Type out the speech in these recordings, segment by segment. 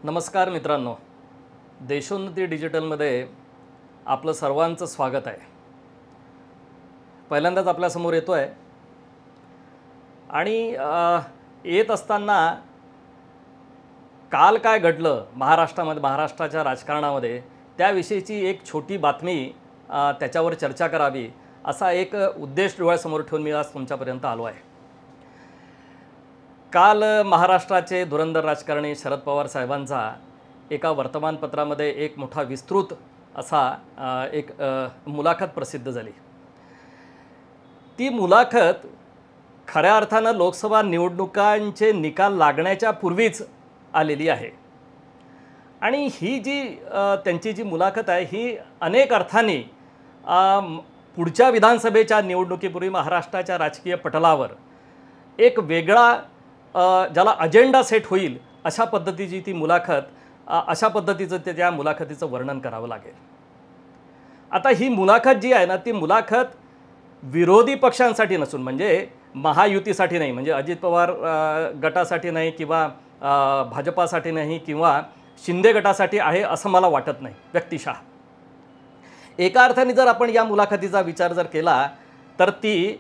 नमस्कार मित्रांनो, देशोन्नती डिजिटलमध्ये आपलं सर्वांचं स्वागत आहे। पहिल्यांदाच आपल्यासमोर येतो आहे आणि येत असताना काल काय घडलं महाराष्ट्राच्या राजकारणामध्ये त्याविषयीची एक छोटी बातमी त्याच्यावर चर्चा करावी असा एक उद्देश डोळ्यासमोर ठेवून मी आज तुमच्यापर्यंत आलो आहे। काल महाराष्ट्राचे धुरंधर राजकारणी शरद पवार साहेबांचा एका वर्तमानपत्रामध्ये एक मोठा विस्तृत असा एक मुलाखत प्रसिद्ध झाली। ती मुलाखत खऱ्या अर्थानं लोकसभा निवडणुकांचे निकाल लागण्याच्या पूर्वीच आलेली आहे आणि ही जी त्यांची जी मुलाखत आहे ही अनेक अर्थांनी पुढच्या विधानसभेच्या निवडणुकीपूर्वी महाराष्ट्राच्या राजकीय पटलावर एक वेगळा ज्याला अजेंडा सेट होईल अशा पद्धतीची ती मुलाखत, अशा पद्धतीचं त्या मुलाखतीचं वर्णन करावं लागेल। आता ही मुलाखत जी आहे ना, ती मुलाखत विरोधी पक्षांसाठी नसून म्हणजे महायुतीसाठी नाही, म्हणजे अजित पवार गटासाठी नाही किंवा भाजपासाठी नाही किंवा शिंदे गटासाठी आहे असं मला वाटत नाही व्यक्तिशः। एका अर्थाने जर आपण या मुलाखतीचा विचार जर केला तर ती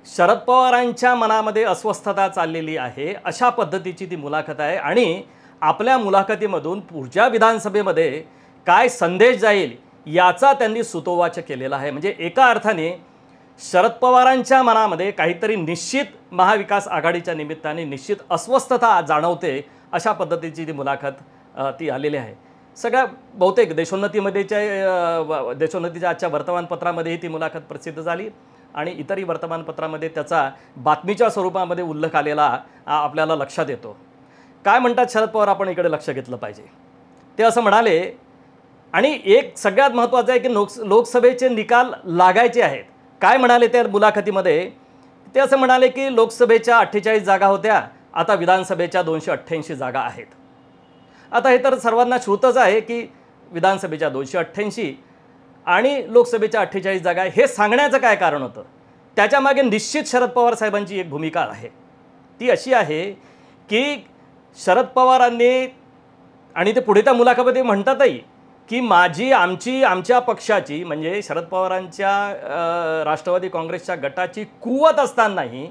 शरद पवारांच्या मनामध्ये अस्वस्थता चाललेली आहे अशा पद्धतीची ती मुलाखत आहे आणि आपल्या मुलाखतीमधून पुढच्या विधानसभेमध्ये काय संदेश जाईल याचा त्यांनी सुतोवाच केलेला आहे। म्हणजे एका अर्थाने शरद पवारांच्या मनामध्ये काहीतरी निश्चित महाविकास आघाडीच्या निमित्ताने निश्चित अस्वस्थता जाणवते अशा पद्धतीची ती मुलाखत ती आलेली आहे। सगळ्या बहुतेक देशोन्नतीच्या आजच्या वर्तमानपत्रामध्येही ती मुलाखत प्रसिद्ध झाली आणि इतरही वर्तमानपत्रामध्ये त्याचा बातमीच्या स्वरूपामध्ये उल्लेख आलेला आपल्याला लक्षात येतो। काय म्हणतात शरद पवार, आपण इकडे लक्ष घेतलं पाहिजे। ते असं म्हणाले आणि एक सगळ्यात महत्त्वाचं आहे की लोकसभेचे निकाल लागायचे आहेत। काय म्हणाले त्या मुलाखतीमध्ये? ते असं म्हणाले की लोकसभेच्या 48 जागा होत्या, आता विधानसभेच्या 288 जागा आहेत। आता हे तर सर्वांना श्रुतच आहे की विधानसभेच्या 288 आणि लोकसभेच्या 48 जागा हे सांगण्याचं काय कारण होतं? त्याच्यामागे निश्चित शरद पवार साहेबांची एक भूमिका आहे। ती अशी आहे की शरद पवारांनी, आणि ते पुढे त्या मुलाखतीमध्ये म्हणतातही की आमच्या पक्षाची म्हणजे शरद पवारांच्या राष्ट्रवादी काँग्रेसच्या गटाची कुवत असतानाही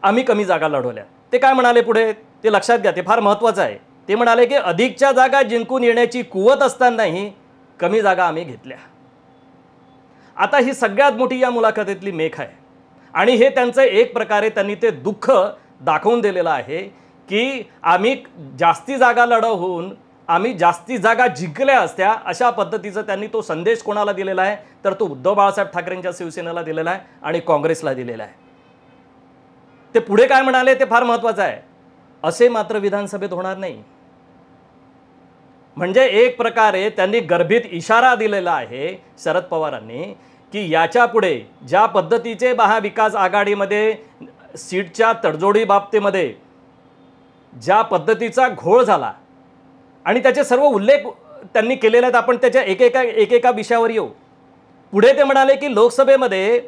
आम्ही कमी जागा लढवल्या। ते काय म्हणाले पुढे ते लक्षात घ्या, ते फार महत्त्वाचं आहे। ते म्हणाले की अधिकच्या जागा जिंकून येण्याची कुवत असतानाही कमी जागा आम्ही घेतल्या। आता ही सगळ्यात मोठी या मुलाखतीतली मेख आहे आणि हे त्यांचं एक प्रकारे त्यांनी ते दुःख दाखवून दिलेलं आहे की आम्ही जास्ती जागा लढवून आम्ही जास्ती जागा जिंकल्या असत्या अशा पद्धतीचा त्यांनी तो संदेश कोणाला दिलेला आहे तर तो उद्धव बाळासाहेब ठाकरेंच्या शिवसेनेला दिलेला आहे आणि काँग्रेसला दिलेला आहे। ते पुढे काय म्हणाले ते फार महत्त्वाचं आहे, असे मात्र विधानसभेत होणार नाही। म्हणजे एक प्रकारे त्यांनी गर्भित इशारा दिलेला आहे शरद पवारांनी की याच्या पुढे ज्या पद्धतीचे महाविकास आघाडीमध्ये सीटच्या तडजोडी बाबतीमध्ये ज्या पद्धतीचा घोळ झाला आणि त्याचे सर्व उल्लेख त्यांनी केलेले आहेत, आपण त्याच्या एकेका विषयावर येऊ। पुढे ते म्हणाले की लोकसभेमध्ये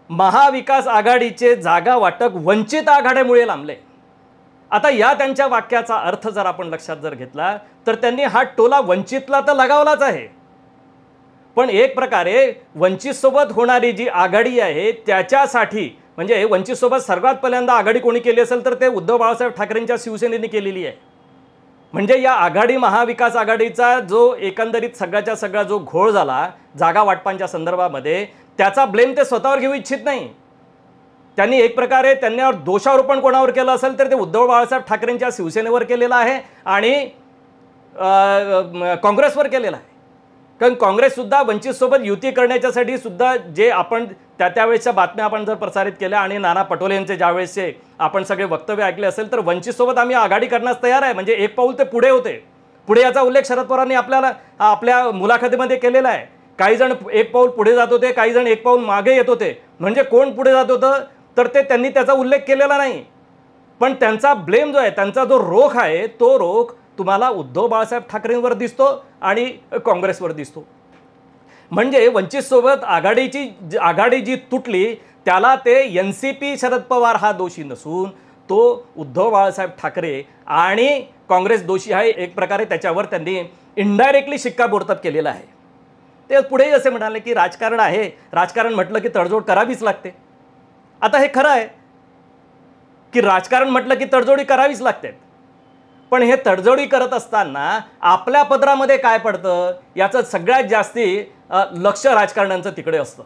महाविकास आघाडीचे जागा वाटप वंचित आघाडीमुळे लांबले। आता या त्यांच्या वाक्याचा अर्थ जर आपण लक्षात जर घेतला तर त्यांनी हा टोला वंचितला तर लगावलाच आहे, पण एक प्रकारे वंचित सोबत होणारी जी आघाडी आहे त्याच्यासाठी म्हणजे वंचित सोबत सर्वात पहिल्यांदा आघाडी कोणी केली असेल तर ते उद्धव बाळासाहेब ठाकरेंच्या शिवसेनेने केलेली आहे। म्हणजे या आघाडी महाविकास आघाडीचा जो एकंदरीत सगळ्याच्या सगळा जो घोळ झाला जागा वाटपांच्या संदर्भामध्ये त्याचा ब्लेम ते स्वतःवर घेऊ इच्छित नाही। त्यांनी एक प्रकारे त्यांच्यावर दोषारोपण कोणावर केलं असेल तर ते उद्धव बाळासाहेब ठाकरेंच्या शिवसेनेवर केलेलं आहे आणि काँग्रेसवर केलेलं आहे। कारण काँग्रेससुद्धा वंचितसोबत युती करण्याच्यासाठी सुद्धा जे आपण त्यावेळेसच्या बातम्या आपण जर प्रसारित केल्या आणि नाना पटोले यांचे ज्यावेळेसचे आपण सगळे वक्तव्य ऐकले असेल तर वंचितसोबत आम्ही आघाडी करण्यास तयार आहे, म्हणजे एक पाऊल ते पुढे होते। पुढे याचा उल्लेख शरद पवारांनी आपल्या मुलाखतीमध्ये केलेला आहे। काही जण एक पाऊल पुढे जात होते, काही जण एक पाऊल मागे येत होते। म्हणजे कोण पुढे जात होतं तर त्यांनी त्याचा उल्लेख केलेला नाही, पण त्यांचा ब्लेम जो आहे, त्यांचा जो रोख आहे तो रोख तुम्हाला उद्धव बाळासाहेब ठाकरेंवर दिसतो आणि काँग्रेसवर दिसतो। म्हणजे वंचितसोबत आघाडी जी तुटली त्याला ते एनसीपी शरद पवार हा दोषी नसून तो उद्धव बाळासाहेब ठाकरे आणि काँग्रेस दोषी आहे, एक प्रकारे त्याच्यावर त्यांनी इनडायरेक्टली शिक्कामोर्तब केलेला आहे. ते पुढेही असे म्हणाले की राजकारण आहे, राजकारण म्हटलं की तडजोड करावीच लागते. आता हे खरं आहे की राजकारण म्हटलं की तडजोडी करावीच लागते, पण हे तडजोडी करत असताना आपल्या पदरामध्ये काय पडतं याचं सगळ्यात जास्ती लक्ष राजकारण्यांचं तिकडे असतं.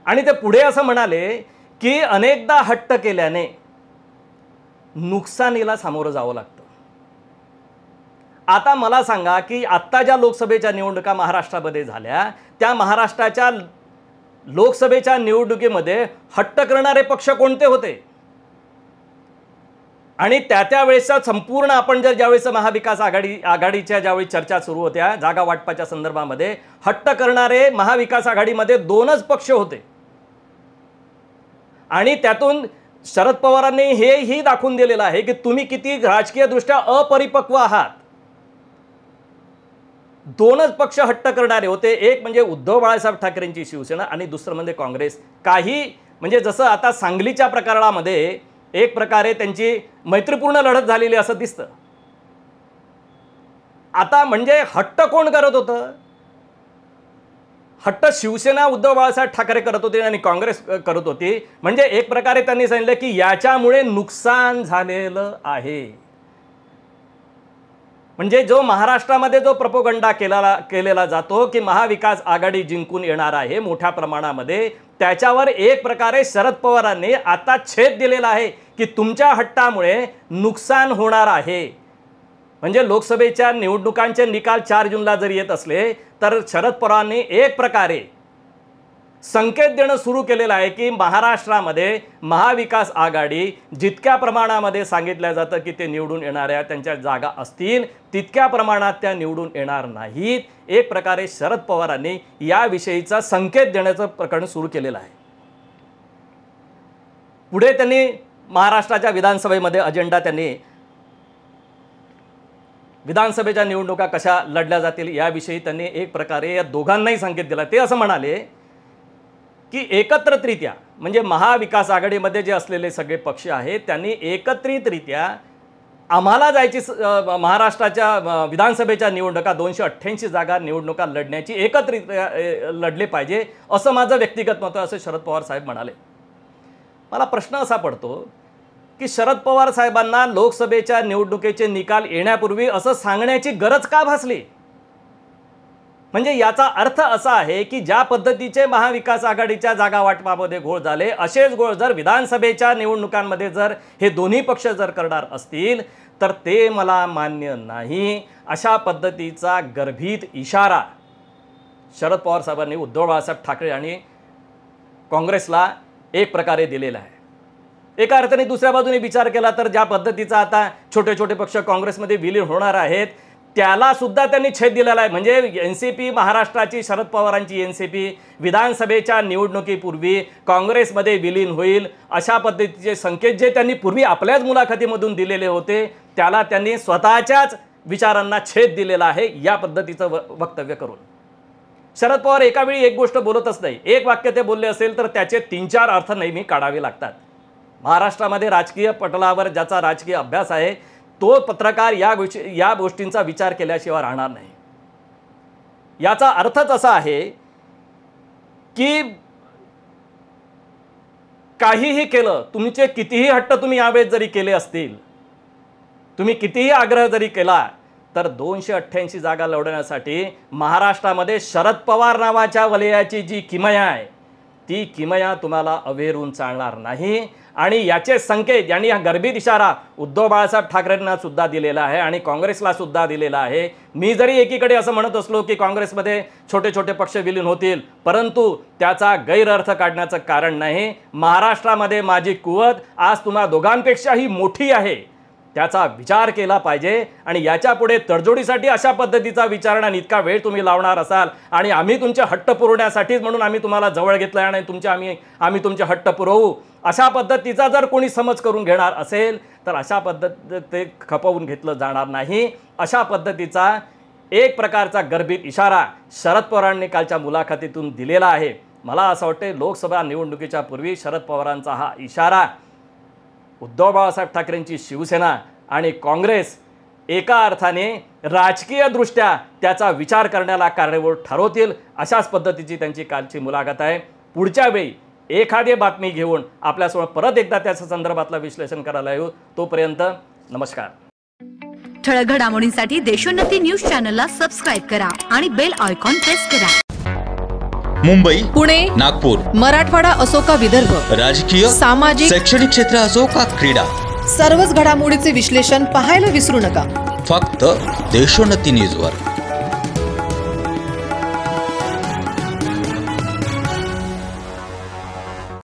आणि ते पुढे असं म्हणाले की अनेकदा हट्ट केल्याने नुकसानीला सामोरं जावं लागतं. आता मला सांगा की आत्ता ज्या लोकसभेच्या निवडणुका महाराष्ट्रामध्ये झाल्या, त्या महाराष्ट्राच्या लोकसभेच्या निवडणुकीमध्ये हट्ट करणारे पक्ष कोणते होते? आणि त्यावेळेसचा संपूर्ण आपण जर ज्यावेळेस महाविकास आघाडीच्या ज्यावेळी चर्चा सुरू होत्या जागा वाटपाच्या संदर्भामध्ये, हट्ट करणारे महाविकास आघाडीमध्ये 2च पक्ष होते. आणि त्यातून शरद पवारांनी हेही दाखवून दिलेलं आहे की तुम्ही किती राजकीयदृष्ट्या अपरिपक्व आहात. 2च पक्ष हट्ट करणारे होते, एक म्हणजे उद्धव बाळासाहेब ठाकरेंची शिवसेना आणि दुसरं म्हणजे काँग्रेस. काही म्हणजे जसं आता सांगलीच्या प्रकरणामध्ये एक प्रकारे त्यांची मैत्रीपूर्ण लढत झालेली असं दिसतं. आता म्हणजे हट्ट कोण करत होतं? हट्ट शिवसेना उद्धव बाळासाहेब ठाकरे करत होते आणि काँग्रेस करत होती. म्हणजे एक प्रकारे त्यांनी सांगितलं की याच्यामुळे नुकसान झालेलं आहे. म्हणजे जो महाराष्ट्रामध्ये जो प्रोपोगंडा केलेला जातो की महाविकास आघाडी जिंकून येणार आहे मोठ्या प्रमाणामध्ये, त्याच्यावर एक प्रकारे शरद पवारांनी आता छेद दिलेला आहे की तुमच्या हट्टामुळे नुकसान होणार आहे. म्हणजे लोकसभेच्या निवडणुकांचे निकाल 4 जूनला जर येत असले तर शरद पवारांनी एक प्रकारे संकेत देणं सुरू केलेलं आहे की महाराष्ट्रामध्ये महाविकास आघाडी जितक्या प्रमाणामध्ये सांगितलं जातं की ते निवडून येणाऱ्या त्यांच्या जागा असतील तितक्या प्रमाणात त्या निवडून येणार नाहीत. एक प्रकारे शरद पवारांनी याविषयीचा संकेत देण्याचं प्रकरण सुरू केलेलं आहे. पुढे त्यांनी महाराष्ट्राच्या विधानसभेमध्ये अजेंडा त्यांनी विधानसभेच्या निवडणुका कशा लढल्या जातील याविषयी त्यांनी एक प्रकारे या दोघांनाही संकेत दिला. ते असं म्हणाले की एकत्रितरित्या म्हणजे महाविकास आघाडीमध्ये जे असलेले सगळे पक्ष आहेत त्यांनी एकत्रितरित्या आम्हाला जायची महाराष्ट्राच्या विधानसभेच्या निवडणुका 288 जागा निवडणुका लढण्याची एकत्रित लढले पाहिजे असं माझं व्यक्तिगत मत आहे, असं शरद पवार साहेब म्हणाले. मला प्रश्न असा पडतो की शरद पवार साहेबांना लोकसभेच्या निवडणुकीचे निकाल येण्यापूर्वी असं सांगण्याची गरज का भासली? म्हणजे याचा अर्थ असा आहे की ज्या पद्धतीचे महाविकास आघाडीच्या जागा वाटपामध्ये घोळ झाले, असेच घोळ जर विधानसभेच्या निवडणुकांमध्ये जर हे दोन्ही पक्ष जर करणार असतील तर ते मला मान्य नाही. अशा पद्धतीचा गर्भित इशारा शरद पवार साहेबांनी उद्धव बाळासाहेब ठाकरे आणि काँग्रेसला एक प्रकारे दिलेला आहे. एका अर्थाने दुसऱ्या बाजूने विचार केला तर ज्या पद्धतीचा आता छोटे छोटे पक्ष काँग्रेसमध्ये विलीन होणार आहेत त्याला सुद्धा त्यांनी छेद दिलेला आहे. म्हणजे एनसीपी महाराष्ट्राची शरद पवारांची एनसीपी विधानसभेच्या निवडणुकीपूर्वी काँग्रेसमध्ये विलीन होईल अशा पद्धतीचे संकेत जे त्यांनी पूर्वी आपल्याच मुलाखतीमधून दिलेले होते त्याला त्यांनी स्वतःच्याच विचारांना छेद दिलेला आहे या पद्धतीचं वक्तव्य करून. शरद पवार एका वेळी एक गोष्ट बोलतच नाही, एक वाक्य ते बोलले असेल तर त्याचे 3-4 अर्थ नेहमी काढावे लागतात. महाराष्ट्रामध्ये राजकीय पटलावर ज्याचा राजकीय अभ्यास आहे तो पत्रकार या गोष्टींचा विचार केल्याशिवाय राहणार नाही. याचा अर्थच असा आहे की काहीही केलं, तुमचे कितीही हट्ट तुम्ही यावेळेस जरी केले असतील, तुम्ही कितीही आग्रह जरी केला तर 288 जागा लढवण्यासाठी महाराष्ट्रामध्ये शरद पवार नावाच्या वलयाची जी किमया आहे ती किमया तुम्हाला अवेरून चालणार नाही. आणि याचे संकेत यांनी हा गर्भित इशारा उद्धव बाळासाहेब ठाकरेंना सुद्धा दिलेला आहे आणि काँग्रेसला सुद्धा दिलेला आहे. मी जरी एकीकडे असं म्हणत असलो की काँग्रेसमध्ये छोटे छोटे पक्ष विलीन होतील, परंतु त्याचा गैरअर्थ काढण्याचं कारण नाही. महाराष्ट्रामध्ये माझी कुवत आज तुम्हा दोघांपेक्षाही मोठी आहे, त्याचा विचार केला पाहिजे. आणि याच्या पुढे तडजोडीसाठी अशा पद्धतीचा विचार आणि इतका वेळ तुम्ही लावणार असाल आणि आम्ही तुमचे हट्ट पुरवण्यासाठीच म्हणून आम्ही तुम्हाला जवळ घेतलं आणि आम्ही तुमचे हट्ट पुरवू अशा पद्धतीचा जर कोणी समज करून घेणार असेल तर अशा पद्धत ते खपवून घेतलं जाणार नाही. अशा पद्धतीचा एक प्रकारचा गर्भित इशारा शरद पवारांनी कालच्या मुलाखतीतून दिलेला आहे. मला असं वाटतं लोकसभा निवडणुकीच्या पूर्वी शरद पवारांचा हा इशारा उद्धव बाळासाहेब ठाकरेंची शिवसेना आणि काँग्रेस एका अर्थाने राजकीयदृष्ट्या त्याचा विचार करण्याला कारणीभूत ठरवतील, अशाच पद्धतीची त्यांची कालची मुलाखत आहे. पुढच्या वेळी एखादी बातमी घेऊन आपल्यासमोर परत एकदा त्याच्या संदर्भातलं विश्लेषण करायला येऊ. तोपर्यंत नमस्कार. ठळक घडामोडींसाठी देशोन्नती न्यूज चॅनलला सबस्क्राईब करा आणि बेल आयकॉन प्रेस करा. मुंबई, पुणे, नागपूर, मराठवाडा असो का विदर्भ, राजकीय, सामाजिक, शैक्षणिक क्षेत्र असो का क्रीडा, सर्वच घडामोडीचे विश्लेषण पाहायला विसरू नका. फक्त देशोन्नती न्यूजवर.